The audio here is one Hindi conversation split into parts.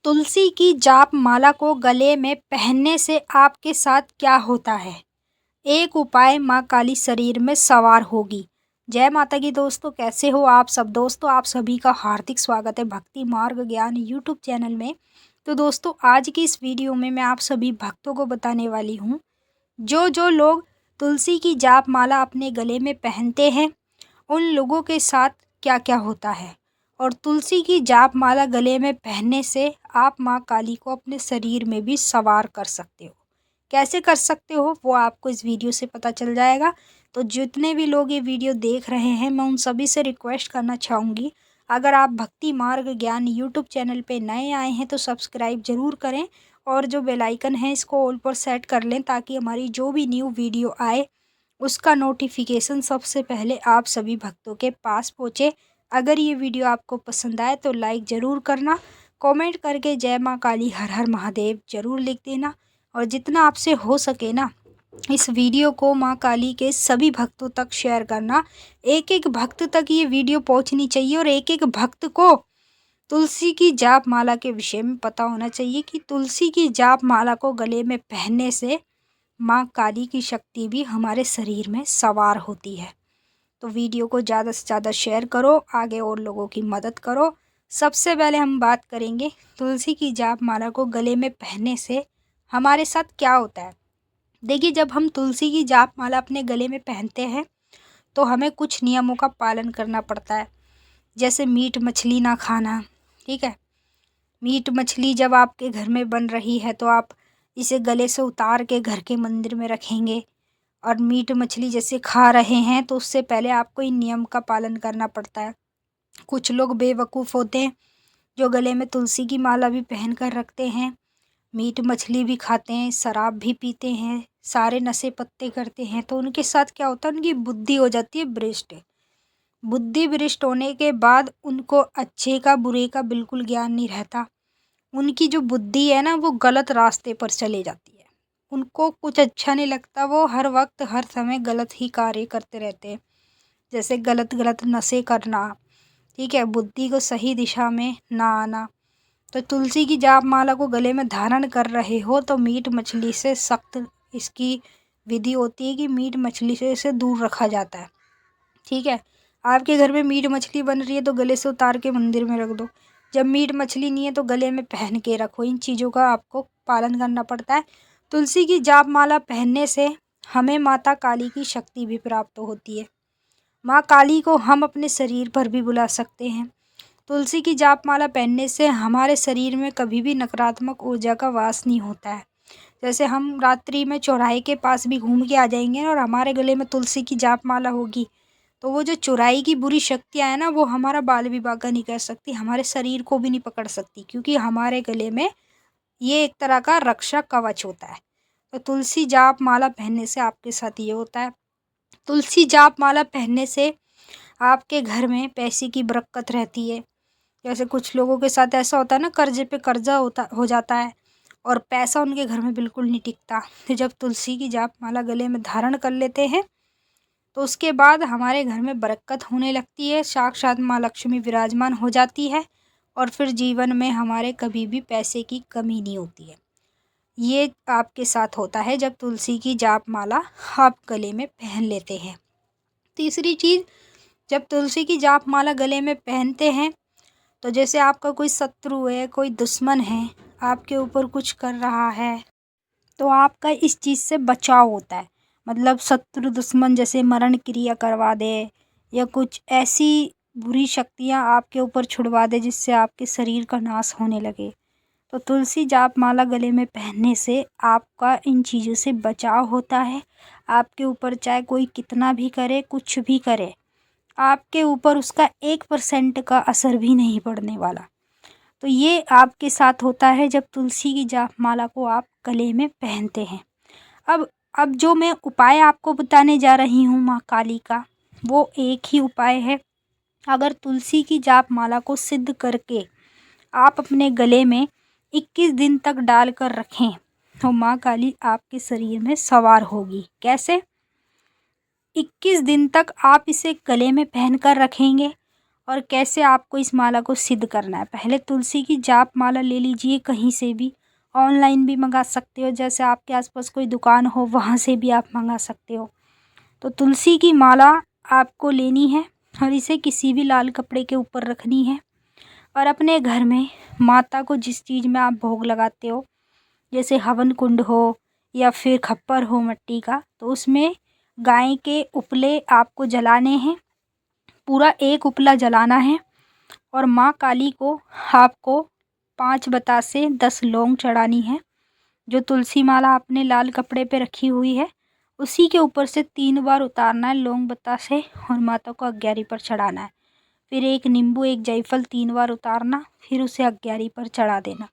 तुलसी की जाप माला को गले में पहनने से आपके साथ क्या होता है? एक उपाय माँ काली शरीर में सवार होगी। जय माता की दोस्तों, कैसे हो आप सब दोस्तों? आप सभी का हार्दिक स्वागत है भक्ति मार्ग ज्ञान यूट्यूब चैनल में। तो दोस्तों, आज की इस वीडियो में मैं आप सभी भक्तों को बताने वाली हूँ, जो लोग तुलसी की जाप माला अपने गले में पहनते हैं उन लोगों के साथ क्या क्या होता है। और तुलसी की जाप माला गले में पहनने से आप माँ काली को अपने शरीर में भी सवार कर सकते हो। कैसे कर सकते हो वो आपको इस वीडियो से पता चल जाएगा। तो जितने भी लोग ये वीडियो देख रहे हैं, मैं उन सभी से रिक्वेस्ट करना चाहूँगी, अगर आप भक्ति मार्ग ज्ञान यूट्यूब चैनल पे नए आए हैं तो सब्सक्राइब ज़रूर करें और जो बेल आइकन है इसको ऑल पर सेट कर लें, ताकि हमारी जो भी न्यू वीडियो आए उसका नोटिफिकेशन सबसे पहले आप सभी भक्तों के पास पहुँचे। अगर ये वीडियो आपको पसंद आए तो लाइक ज़रूर करना, कमेंट करके जय माँ काली हर हर महादेव ज़रूर लिख देना, और जितना आपसे हो सके ना इस वीडियो को माँ काली के सभी भक्तों तक शेयर करना। एक एक भक्त तक ये वीडियो पहुँचनी चाहिए और एक एक भक्त को तुलसी की जाप माला के विषय में पता होना चाहिए कि तुलसी की जाप माला को गले में पहनने से माँ काली की शक्ति भी हमारे शरीर में सवार होती है। तो वीडियो को ज़्यादा से ज़्यादा शेयर करो, आगे और लोगों की मदद करो। सबसे पहले हम बात करेंगे तुलसी की जाप माला को गले में पहनने से हमारे साथ क्या होता है। देखिए, जब हम तुलसी की जाप माला अपने गले में पहनते हैं तो हमें कुछ नियमों का पालन करना पड़ता है, जैसे मीट मछली ना खाना। ठीक है, मीट मछली जब आपके घर में बन रही है तो आप इसे गले से उतार के घर के मंदिर में रखेंगे, और मीट मछली जैसे खा रहे हैं तो उससे पहले आपको इन नियम का पालन करना पड़ता है। कुछ लोग बेवकूफ़ होते हैं जो गले में तुलसी की माला भी पहन कर रखते हैं, मीट मछली भी खाते हैं, शराब भी पीते हैं, सारे नशे पत्ते करते हैं। तो उनके साथ क्या होता है, उनकी बुद्धि हो जाती है भ्रष्ट। बुद्धि भ्रष्ट होने के बाद उनको अच्छे का बुरे का बिल्कुल ज्ञान नहीं रहता। उनकी जो बुद्धि है ना वो गलत रास्ते पर चले जाती है, उनको कुछ अच्छा नहीं लगता, वो हर वक्त हर समय गलत ही कार्य करते रहते हैं, जैसे गलत गलत नशे करना। ठीक है, बुद्धि को सही दिशा में ना आना। तो तुलसी की जाप माला को गले में धारण कर रहे हो तो मीट मछली से सख्त इसकी विधि होती है कि मीट मछली से इसे दूर रखा जाता है। ठीक है, आपके घर में मीट मछली बन रही है तो गले से उतार के मंदिर में रख दो। जब मीट मछली नहीं है तो गले में पहन के रखो। इन चीज़ों का आपको पालन करना पड़ता है। तुलसी की जाप माला पहनने से हमें माता काली की शक्ति भी प्राप्त होती है। माँ काली को हम अपने शरीर पर भी बुला सकते हैं। तुलसी की जाप माला पहनने से हमारे शरीर में कभी भी नकारात्मक ऊर्जा का वास नहीं होता है। जैसे हम रात्रि में चौराहे के पास भी घूम के आ जाएंगे और हमारे गले में तुलसी की जाप माला होगी तो वो जो चुराई की बुरी शक्तियाँ हैं ना वो हमारा बाल विवाह नहीं कर सकती, हमारे शरीर को भी नहीं पकड़ सकती, क्योंकि हमारे गले में ये एक तरह का रक्षा कवच होता है। तो तुलसी जाप माला पहनने से आपके साथ ये होता है। तुलसी जाप माला पहनने से आपके घर में पैसे की बरकत रहती है। जैसे कुछ लोगों के साथ ऐसा होता है ना, कर्जे पे कर्जा हो जाता है और पैसा उनके घर में बिल्कुल नहीं टिकता। तो जब तुलसी की जाप माला गले में धारण कर लेते हैं तो उसके बाद हमारे घर में बरकत होने लगती है, साक्षात माँ लक्ष्मी विराजमान हो जाती है और फिर जीवन में हमारे कभी भी पैसे की कमी नहीं होती है। ये आपके साथ होता है जब तुलसी की जाप माला आप गले में पहन लेते हैं। तीसरी चीज़, जब तुलसी की जाप माला गले में पहनते हैं तो जैसे आपका कोई शत्रु है, कोई दुश्मन है, आपके ऊपर कुछ कर रहा है तो आपका इस चीज़ से बचाव होता है। मतलब शत्रु दुश्मन जैसे मरण क्रिया करवा दे या कुछ ऐसी बुरी शक्तियाँ आपके ऊपर छुड़वा दे जिससे आपके शरीर का नाश होने लगे, तो तुलसी जाप माला गले में पहनने से आपका इन चीज़ों से बचाव होता है। आपके ऊपर चाहे कोई कितना भी करे, कुछ भी करे, आपके ऊपर उसका 1% का असर भी नहीं पड़ने वाला। तो ये आपके साथ होता है जब तुलसी की जाप माला को आप गले में पहनते हैं। अब जो मैं उपाय आपको बताने जा रही हूँ माँ काली का, वो एक ही उपाय है। अगर तुलसी की जाप माला को सिद्ध करके आप अपने गले में 21 दिन तक डाल कर रखें तो माँ काली आपके शरीर में सवार होगी। कैसे? 21 दिन तक आप इसे गले में पहन कर रखेंगे और कैसे आपको इस माला को सिद्ध करना है। पहले तुलसी की जाप माला ले लीजिए, कहीं से भी ऑनलाइन भी मंगा सकते हो, जैसे आपके आसपास कोई दुकान हो वहाँ से भी आप मंगा सकते हो। तो तुलसी की माला आपको लेनी है और इसे किसी भी लाल कपड़े के ऊपर रखनी है और अपने घर में माता को जिस चीज़ में आप भोग लगाते हो, जैसे हवन कुंड हो या फिर खप्पर हो मिट्टी का, तो उसमें गाय के उपले आपको जलाने हैं। पूरा एक उपला जलाना है और माँ काली को आपको 5 बतासे 10 लौंग चढ़ानी है। जो तुलसी माला आपने लाल कपड़े पे रखी हुई है उसी के ऊपर से 3 बार उतारना है लौंग बतासे और माता को अग्यारी पर चढ़ाना है। फिर एक नींबू एक जायफल 3 बार उतारना, फिर उसे अग्यारी पर चढ़ा देना।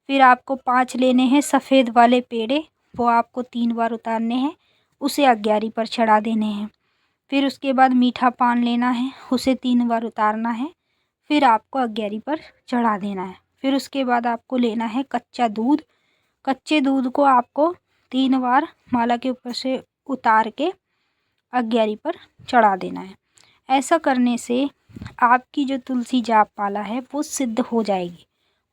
फिर आपको 5 लेने हैं सफ़ेद वाले पेड़े, वो आपको 3 बार उतारने हैं, उसे अग्यारी पर चढ़ा देने हैं। फिर उसके बाद मीठा पान लेना है, उसे 3 बार उतारना है, फिर आपको अग्यारी पर चढ़ा देना है। फिर उसके बाद आपको लेना है कच्चा दूध। कच्चे दूध को आपको 3 बार माला के ऊपर से उतार के अग्यारी पर चढ़ा देना है। ऐसा करने से आपकी जो तुलसी जाप माला है वो सिद्ध हो जाएगी।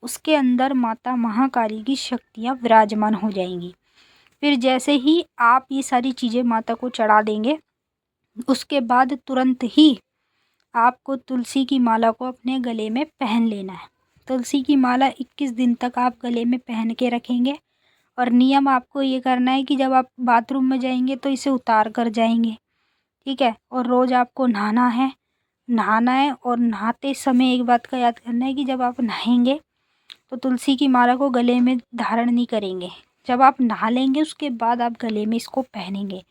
उसके अंदर माता महाकाली की शक्तियाँ विराजमान हो जाएंगी। फिर जैसे ही आप ये सारी चीज़ें माता को चढ़ा देंगे, उसके बाद तुरंत ही आपको तुलसी की माला को अपने गले में पहन लेना है। तुलसी की माला 21 दिन तक आप गले में पहन के रखेंगे और नियम आपको ये करना है कि जब आप बाथरूम में जाएंगे तो इसे उतार कर जाएंगे, ठीक है। और रोज़ आपको नहाना है और नहाते समय एक बात का याद करना है कि जब आप नहाएंगे तो तुलसी की माला को गले में धारण नहीं करेंगे। जब आप नहा लेंगे उसके बाद आप गले में इसको पहनेंगे।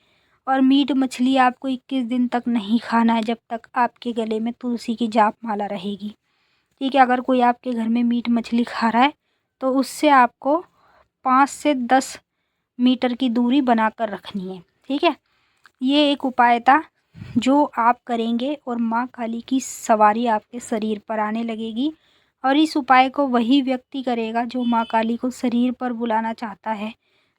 और मीट मछली आपको 21 दिन तक नहीं खाना है जब तक आपके गले में तुलसी की जाप माला रहेगी, ठीक है। अगर कोई आपके घर में मीट मछली खा रहा है तो उससे आपको 5 से 10 मीटर की दूरी बनाकर रखनी है, ठीक है। ये एक उपाय था जो आप करेंगे और माँ काली की सवारी आपके शरीर पर आने लगेगी। और इस उपाय को वही व्यक्ति करेगा जो माँ काली को शरीर पर बुलाना चाहता है,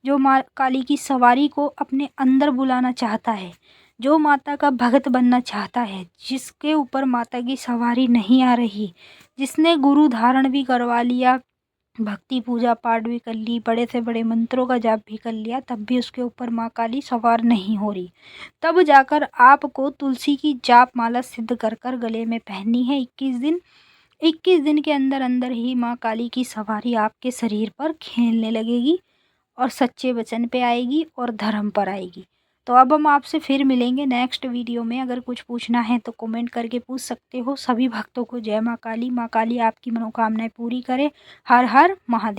जो माँ काली की सवारी को अपने अंदर बुलाना चाहता है, जो माता का भक्त बनना चाहता है, जिसके ऊपर माता की सवारी नहीं आ रही, जिसने गुरु धारण भी करवा लिया, भक्ति पूजा पाठ भी कर ली, बड़े से बड़े मंत्रों का जाप भी कर लिया, तब भी उसके ऊपर माँ काली सवार नहीं हो रही, तब जाकर आपको तुलसी की जाप माला सिद्ध कर कर गले में पहननी है 21 दिन। 21 दिन के अंदर अंदर ही माँ काली की सवारी आपके शरीर पर खेलने लगेगी और सच्चे वचन पे आएगी और धर्म पर आएगी। तो अब हम आपसे फिर मिलेंगे नेक्स्ट वीडियो में। अगर कुछ पूछना है तो कमेंट करके पूछ सकते हो। सभी भक्तों को जय माँ काली। माँ काली आपकी मनोकामनाएं पूरी करे। हर हर महादेव।